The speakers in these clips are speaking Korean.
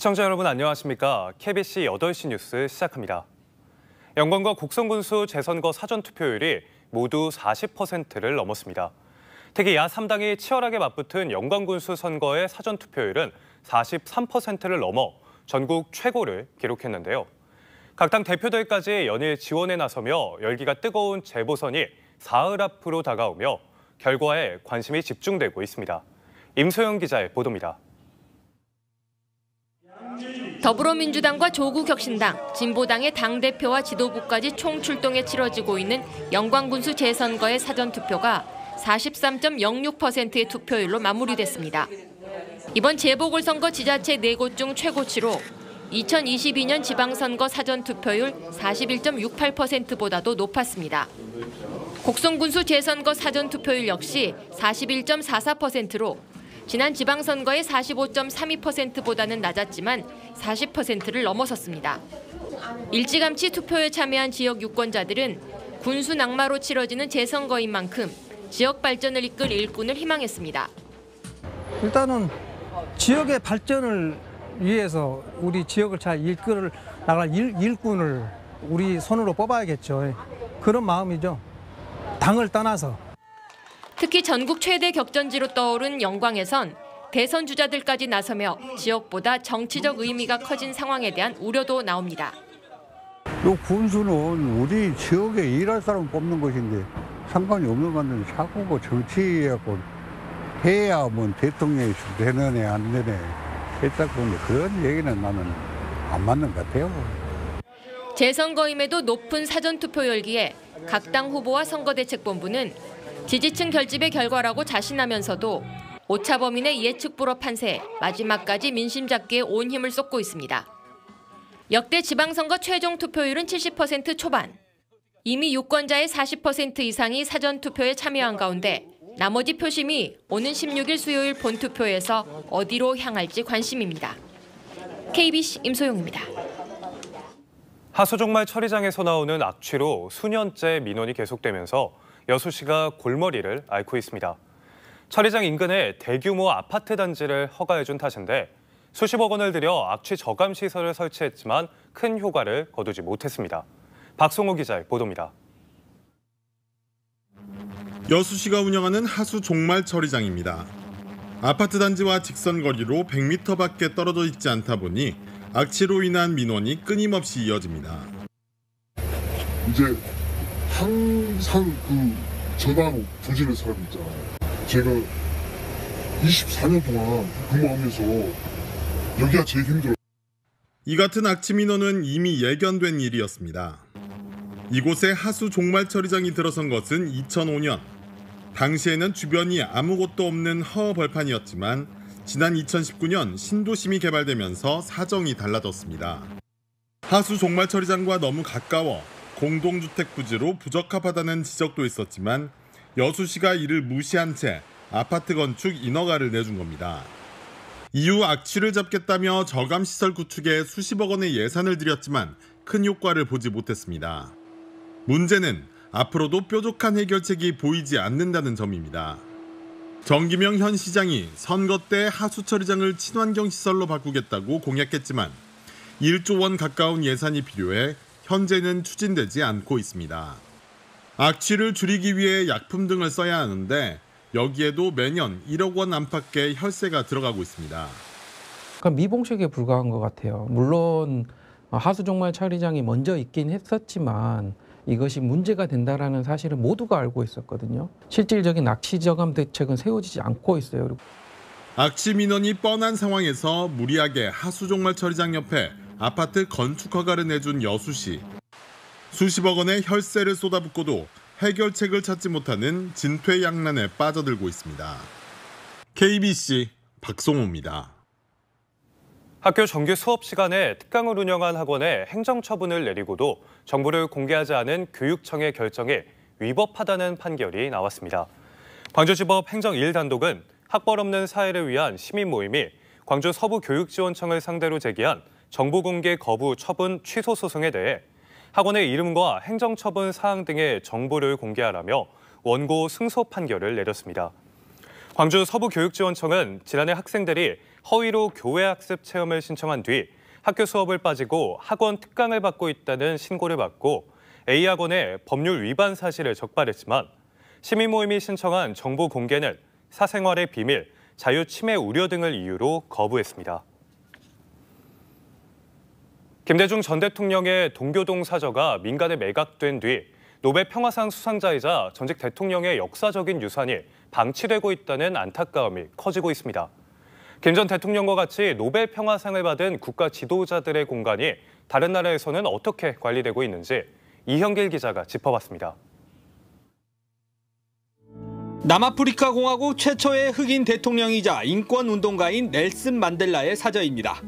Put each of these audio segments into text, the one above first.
시청자 여러분 안녕하십니까? KBC 8시 뉴스 시작합니다. 영광과 곡성군수 재선거 사전투표율이 모두 40%를 넘었습니다. 특히 야3당이 치열하게 맞붙은 영광군수 선거의 사전투표율은 43%를 넘어 전국 최고를 기록했는데요. 각 당 대표들까지 연일 지원에 나서며 열기가 뜨거운 재보선이 사흘 앞으로 다가오며 결과에 관심이 집중되고 있습니다. 임소영 기자의 보도입니다. 더불어민주당과 조국혁신당, 진보당의 당대표와 지도부까지 총출동해 치러지고 있는 영광군수 재선거의 사전투표가 43.06%의 투표율로 마무리됐습니다. 이번 재보궐선거 지자체 4곳 중 최고치로 2022년 지방선거 사전투표율 41.68%보다도 높았습니다. 곡성군수 재선거 사전투표율 역시 41.44%로 지난 지방선거의 45.32%보다는 낮았지만 40%를 넘어섰습니다. 일찌감치 투표에 참여한 지역 유권자들은 군수 낙마로 치러지는 재선거인 만큼 지역 발전을 이끌 일꾼을 희망했습니다. 일단은 지역의 발전을 위해서 우리 지역을 잘 이끌 나갈 일꾼을 우리 손으로 뽑아야겠죠. 그런 마음이죠. 당을 떠나서. 특히 전국 최대 격전지로 떠오른 영광에선 대선 주자들까지 나서며 지역보다 정치적 의미가 커진 상황에 대한 우려도 나옵니다. 이 군수는 우리 지역에 일할 사람 뽑는 것인데 상관이 없는 건데 자꾸 정치하고 해야 뭐 대통령이 되느네 안 되네. 했다고 그런 얘기는 나는 안 맞는 것 같아요. 재선거임에도 높은 사전투표 열기에 각 당 후보와 선거대책본부는 지지층 결집의 결과라고 자신하면서도 오차범인의 예측 불허 판세에 마지막까지 민심 잡기에 온 힘을 쏟고 있습니다. 역대 지방선거 최종 투표율은 70% 초반. 이미 유권자의 40% 이상이 사전투표에 참여한 가운데 나머지 표심이 오는 16일 수요일 본투표에서 어디로 향할지 관심입니다. KBC 임소영입니다. 하수종말 처리장에서 나오는 악취로 수년째 민원이 계속되면서 여수시가 골머리를 앓고 있습니다. 처리장 인근에 대규모 아파트 단지를 허가해준 탓인데 수십억 원을 들여 악취 저감 시설을 설치했지만 큰 효과를 거두지 못했습니다. 박송호 기자의 보도입니다. 여수시가 운영하는 하수 종말 처리장입니다. 아파트 단지와 직선 거리로 100m밖에 떨어져 있지 않다 보니 악취로 인한 민원이 끊임없이 이어집니다. 이제 항상 전화로 부지는 사람이 있잖아요. 제가 24년 동안 근무하면서 여기가 제일 힘들어요. 이 같은 악취 민원은 이미 예견된 일이었습니다. 이곳에 하수 종말 처리장이 들어선 것은 2005년. 당시에는 주변이 아무것도 없는 허허 벌판이었지만 지난 2019년 신도심이 개발되면서 사정이 달라졌습니다. 하수 종말 처리장과 너무 가까워 공동주택 부지로 부적합하다는 지적도 있었지만 여수시가 이를 무시한 채 아파트 건축 인허가를 내준 겁니다. 이후 악취를 잡겠다며 저감시설 구축에 수십억 원의 예산을 들였지만 큰 효과를 보지 못했습니다. 문제는 앞으로도 뾰족한 해결책이 보이지 않는다는 점입니다. 정기명 현 시장이 선거 때 하수처리장을 친환경시설로 바꾸겠다고 공약했지만 1조 원 가까운 예산이 필요해 현재는 추진되지 않고 있습니다. 악취를 줄이기 위해 약품 등을 써야 하는데 여기에도 매년 1억 원 안팎의 혈세가 들어가고 있습니다. 미봉식에 불과한 것 같아요. 물론 하수종말 처리장이 먼저 있긴 했었지만 이것이 문제가 된다는 사실은 모두가 알고 있었거든요. 실질적인 악취 저감 대책은 세워지지 않고 있어요. 악취 민원이 뻔한 상황에서 무리하게 하수종말 처리장 옆에 아파트 건축 허가를 내준 여수시. 수십억 원의 혈세를 쏟아붓고도 해결책을 찾지 못하는 진퇴양난에 빠져들고 있습니다. KBC 박송호입니다. 학교 정규 수업 시간에 특강을 운영한 학원에 행정처분을 내리고도 정보를 공개하지 않은 교육청의 결정에 위법하다는 판결이 나왔습니다. 광주지법 행정 1단독은 학벌 없는 사회를 위한 시민 모임이 광주 서부교육지원청을 상대로 제기한 정보 공개 거부 처분 취소 소송에 대해 학원의 이름과 행정처분 사항 등의 정보를 공개하라며 원고 승소 판결을 내렸습니다. 광주 서부교육지원청은 지난해 학생들이 허위로 교회 학습 체험을 신청한 뒤 학교 수업을 빠지고 학원 특강을 받고 있다는 신고를 받고 A학원에 법률 위반 사실을 적발했지만 시민 모임이 신청한 정보 공개는 사생활의 비밀, 자유 침해 우려 등을 이유로 거부했습니다. 김대중 전 대통령의 동교동 사저가 민간에 매각된 뒤 노벨 평화상 수상자이자 전직 대통령의 역사적인 유산이 방치되고 있다는 안타까움이 커지고 있습니다. 김 전 대통령과 같이 노벨 평화상을 받은 국가 지도자들의 공간이 다른 나라에서는 어떻게 관리되고 있는지 이형길 기자가 짚어봤습니다. 남아프리카 공화국 최초의 흑인 대통령이자 인권운동가인 넬슨 만델라의 사저입니다.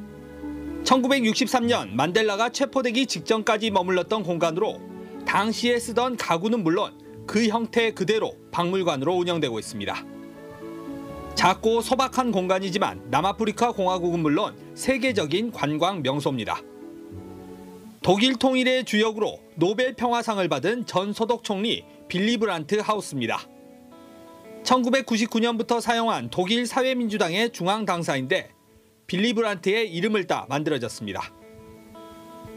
1963년 만델라가 체포되기 직전까지 머물렀던 공간으로 당시에 쓰던 가구는 물론 그 형태 그대로 박물관으로 운영되고 있습니다. 작고 소박한 공간이지만 남아프리카 공화국은 물론 세계적인 관광 명소입니다. 독일 통일의 주역으로 노벨 평화상을 받은 전 소독 총리 빌리 브란트 하우스입니다. 1999년부터 사용한 독일 사회민주당의 중앙 당사인데 빌리 브란트의 이름을 따 만들어졌습니다.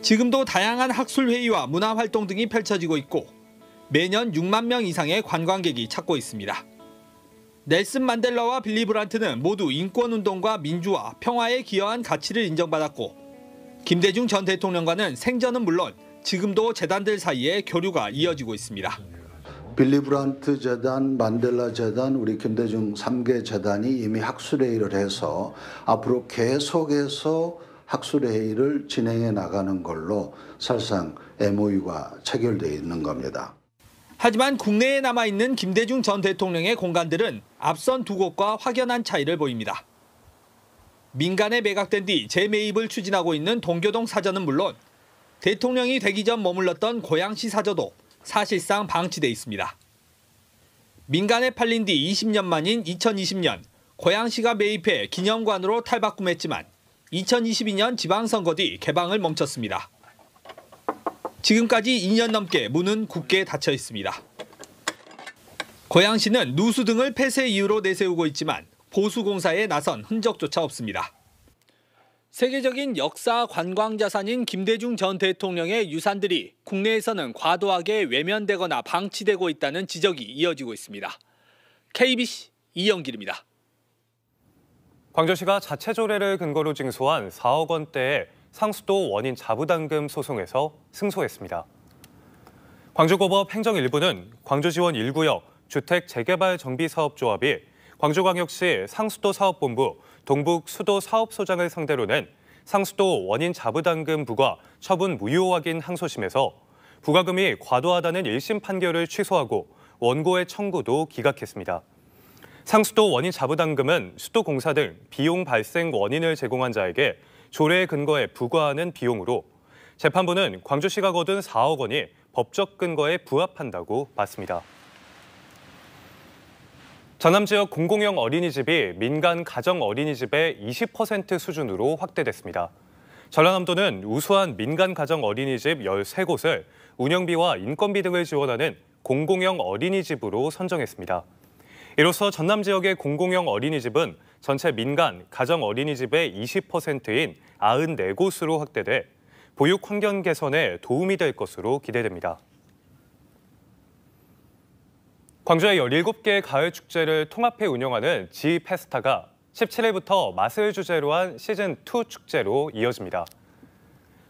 지금도 다양한 학술회의와 문화활동 등이 펼쳐지고 있고 매년 6만 명 이상의 관광객이 찾고 있습니다. 넬슨 만델라와 빌리 브란트는 모두 인권운동과 민주화, 평화에 기여한 가치를 인정받았고 김대중 전 대통령과는 생전은 물론 지금도 재단들 사이에 교류가 이어지고 있습니다. 빌리 브란트 재단, 만델라 재단, 우리 김대중 3개 재단이 이미 학술회의를 해서 앞으로 계속해서 학술회의를 진행해 나가는 걸로 사실상 MOU가 체결되어 있는 겁니다. 하지만 국내에 남아있는 김대중 전 대통령의 공간들은 앞선 두 곳과 확연한 차이를 보입니다. 민간에 매각된 뒤 재매입을 추진하고 있는 동교동 사저는 물론 대통령이 되기 전 머물렀던 고양시 사저도 사실상 방치돼 있습니다. 민간에 팔린 뒤 20년 만인 2020년 고양시가 매입해 기념관으로 탈바꿈했지만 2022년 지방선거 뒤 개방을 멈췄습니다. 지금까지 2년 넘게 문은 굳게 닫혀 있습니다. 고양시는 누수 등을 폐쇄 이유로 내세우고 있지만 보수공사에 나선 흔적조차 없습니다. 세계적인 역사 관광 자산인 김대중 전 대통령의 유산들이 국내에서는 과도하게 외면되거나 방치되고 있다는 지적이 이어지고 있습니다. KBC 이영길입니다. 광주시가 자체 조례를 근거로 징수한 4억 원대의 상수도 원인 자부담금 소송에서 승소했습니다. 광주고법 행정 1부는 광주지원 1구역 주택재개발정비사업조합이 광주광역시 상수도사업본부 동북수도사업소장을 상대로 낸 상수도 원인 자부담금 부과 처분 무효 확인 항소심에서 부과금이 과도하다는 1심 판결을 취소하고 원고의 청구도 기각했습니다. 상수도 원인 자부담금은 수도공사 등 비용 발생 원인을 제공한 자에게 조례에 근거해 부과하는 비용으로 재판부는 광주시가 거둔 4억 원이 법적 근거에 부합한다고 봤습니다. 전남 지역 공공형 어린이집이 민간 가정 어린이집의 20% 수준으로 확대됐습니다. 전라남도는 우수한 민간 가정 어린이집 13곳을 운영비와 인건비 등을 지원하는 공공형 어린이집으로 선정했습니다. 이로써 전남 지역의 공공형 어린이집은 전체 민간 가정 어린이집의 20%인 94곳으로 확대돼 보육 환경 개선에 도움이 될 것으로 기대됩니다. 광주의 17개의 가을 축제를 통합해 운영하는 지페스타가 17일부터 맛을 주제로 한 시즌2 축제로 이어집니다.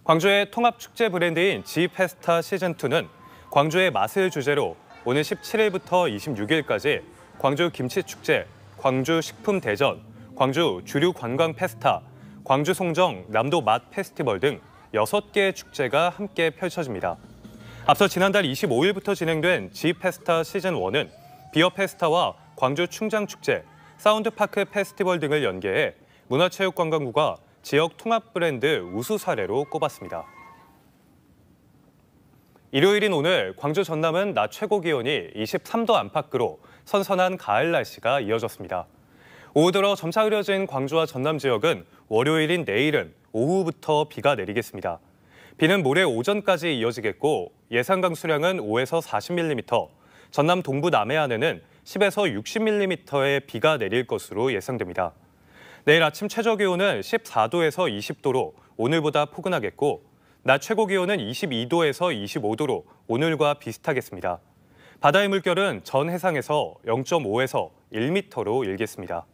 광주의 통합 축제 브랜드인 지페스타 시즌2는 광주의 맛을 주제로 오는 17일부터 26일까지 광주 김치축제, 광주 식품대전, 광주 주류 관광 페스타, 광주 송정 남도 맛 페스티벌 등 6개의 축제가 함께 펼쳐집니다. 앞서 지난달 25일부터 진행된 지페스타 시즌1은 비어 페스타와 광주 충장축제, 사운드파크 페스티벌 등을 연계해 문화체육관광부가 지역 통합 브랜드 우수 사례로 꼽았습니다. 일요일인 오늘 광주 전남은 낮 최고 기온이 23도 안팎으로 선선한 가을 날씨가 이어졌습니다. 오후 들어 점차 흐려진 광주와 전남 지역은 월요일인 내일은 오후부터 비가 내리겠습니다. 비는 모레 오전까지 이어지겠고 예상 강수량은 5에서 40mm, 전남 동부 남해안에는 10에서 60mm의 비가 내릴 것으로 예상됩니다. 내일 아침 최저 기온은 14도에서 20도로 오늘보다 포근하겠고 낮 최고 기온은 22도에서 25도로 오늘과 비슷하겠습니다. 바다의 물결은 전 해상에서 0.5에서 1m로 일겠습니다.